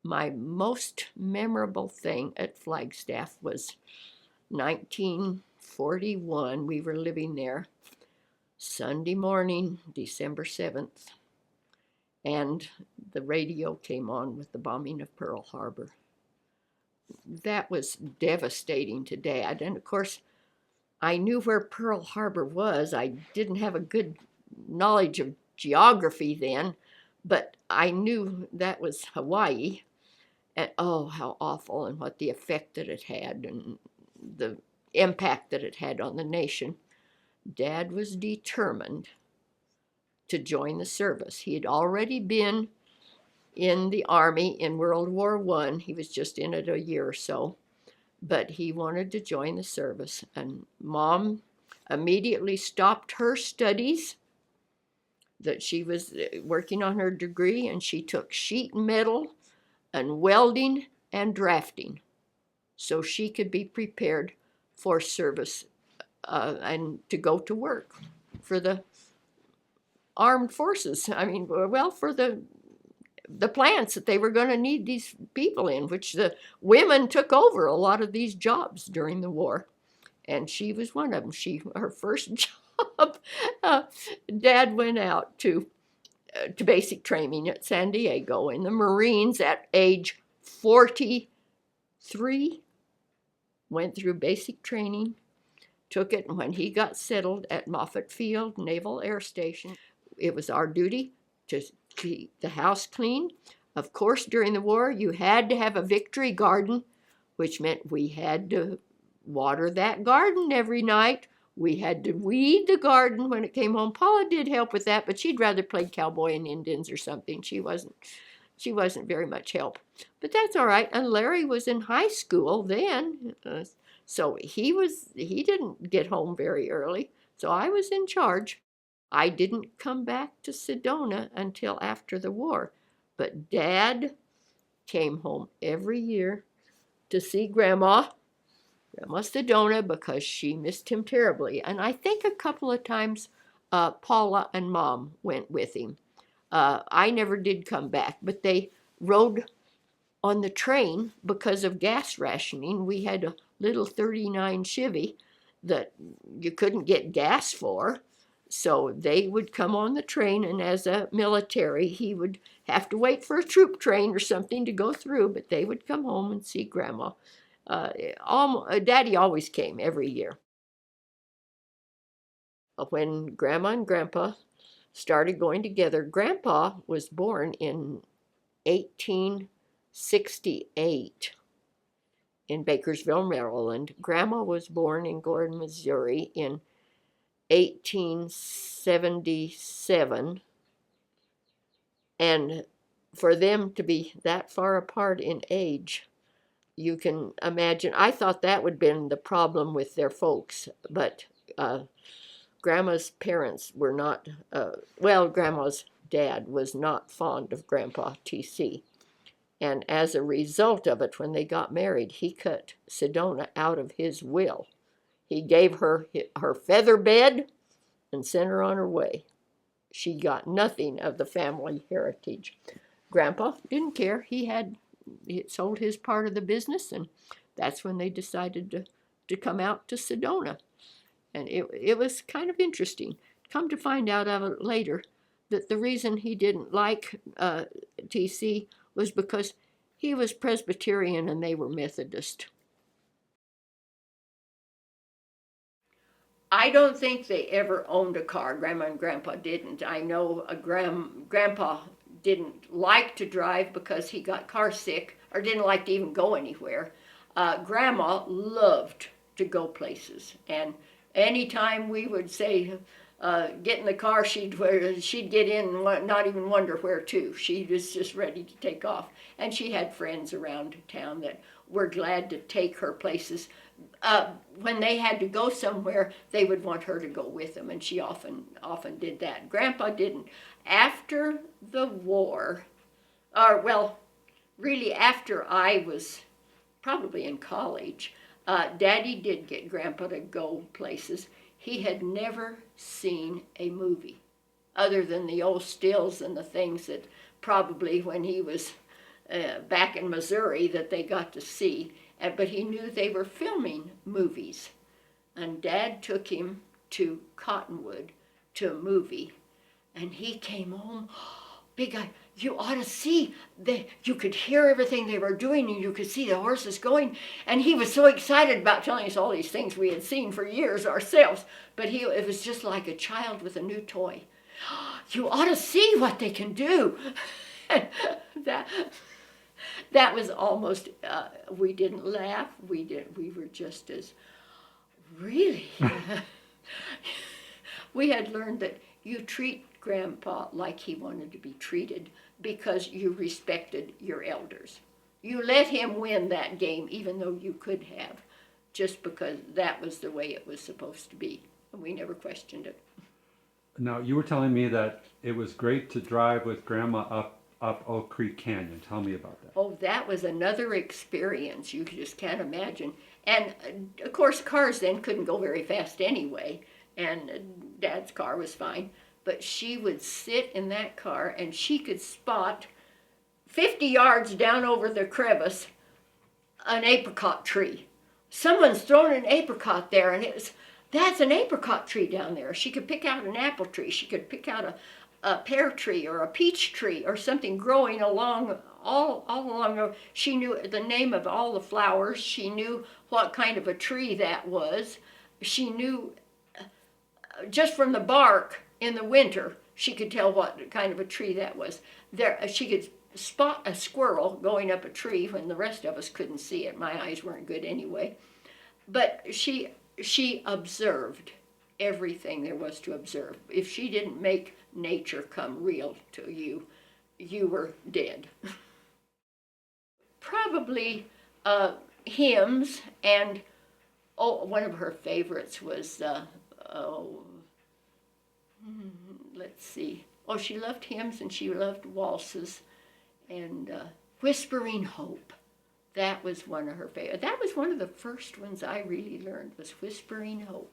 my most memorable thing at Flagstaff was 1941. We were living there. Sunday morning, December 7th, and the radio came on with the bombing of Pearl Harbor. That was devastating to Dad. And of course, I knew where Pearl Harbor was. I didn't have a good knowledge of geography then, but I knew that was Hawaii. And oh, how awful, and what the effect that it had and the impact that it had on the nation. Dad was determined to join the service. He had already been in the Army in World War I. He was just in it a year or so, but he wanted to join the service. And Mom immediately stopped her studies, that she was working on her degree, and she took sheet metal and welding and drafting so she could be prepared for service and to go to work for the armed forces. I mean, well, for the plants that they were going to need these people in, which the women took over a lot of these jobs during the war. And she was one of them. Her first job, Dad went out to basic training at San Diego in the Marines at age 43, went through basic training, took it, and when he got settled at Moffett Field Naval Air Station, it was our duty to keep the house clean. Of course, during the war, you had to have a victory garden, which meant we had to water that garden every night. We had to weed the garden when it came home. Paula did help with that, but she'd rather play cowboy and Indians or something. She wasn't very much help. But that's all right. And Larry was in high school then, so he didn't get home very early. So I was in charge. I didn't come back to Sedona until after the war, but Dad came home every year to see Grandma Sedona, because she missed him terribly. And I think a couple of times Paula and Mom went with him. I never did come back, but they rode on the train because of gas rationing. We had a little 39 Chevy that you couldn't get gas for. So they would come on the train, and as a military, he would have to wait for a troop train or something to go through, but they would come home and see Grandma. Daddy always came every year. When Grandma and Grandpa started going together, Grandpa was born in 1868 in Bakersville, Maryland. Grandma was born in Gordon, Missouri in 1877, and for them to be that far apart in age, you can imagine. I thought that would have been the problem with their folks, but Grandma's parents were not, Grandma's dad was not fond of Grandpa T.C., and as a result of it, when they got married, he cut Sedona out of his will. He gave her her feather bed and sent her on her way. She got nothing of the family heritage. Grandpa didn't care. He sold his part of the business, and that's when they decided to come out to Sedona. And it was kind of interesting. Come to find out of it later that the reason he didn't like TC was because he was Presbyterian and they were Methodist. I don't think they ever owned a car. Grandma and Grandpa didn't. I know Grandpa didn't like to drive because he got car sick, or didn't like to even go anywhere. Grandma loved to go places, and anytime we would say, get in the car, she'd get in and not even wonder where to. She was just ready to take off. And she had friends around town that were glad to take her places. When they had to go somewhere, they would want her to go with them, and she often did that. Grandpa didn't. After the war, really after I was probably in college, Daddy did get Grandpa to go places. He had never seen a movie other than the old stills and the things that probably when he was back in Missouri that they got to see, but he knew they were filming movies. And Dad took him to Cottonwood to a movie, and he came home, big guy, you ought to see, you could hear everything they were doing, and you could see the horses going, and he was so excited about telling us all these things we had seen for years ourselves, but it was just like a child with a new toy. You ought to see what they can do. That was almost, we didn't laugh, we were just as, really? We had learned that you treat Grandpa like he wanted to be treated because you respected your elders. You let him win that game even though you could have, just because that was the way it was supposed to be. And we never questioned it. Now, you were telling me that it was great to drive with Grandma up Oak Creek Canyon. Tell me about that. Oh, that was another experience you just can't imagine. And of course, cars then couldn't go very fast anyway, and Dad's car was fine. But she would sit in that car and she could spot 50 yards down over the crevice an apricot tree. Someone's thrown an apricot there, and that's an apricot tree down there. She could pick out an apple tree. She could pick out a pear tree or a peach tree or something growing along all along. She knew the name of all the flowers. She knew what kind of a tree that was. She knew just from the bark in the winter, she could tell what kind of a tree that was. She could spot a squirrel going up a tree when the rest of us couldn't see it. My eyes weren't good anyway. But she observed everything there was to observe. If she didn't make nature come real to you, you were dead. Probably hymns, and one of her favorites was, let's see. Oh, she loved hymns and she loved waltzes, and Whispering Hope. That was one of her favorites. That was one of the first ones I really learned, was Whispering Hope.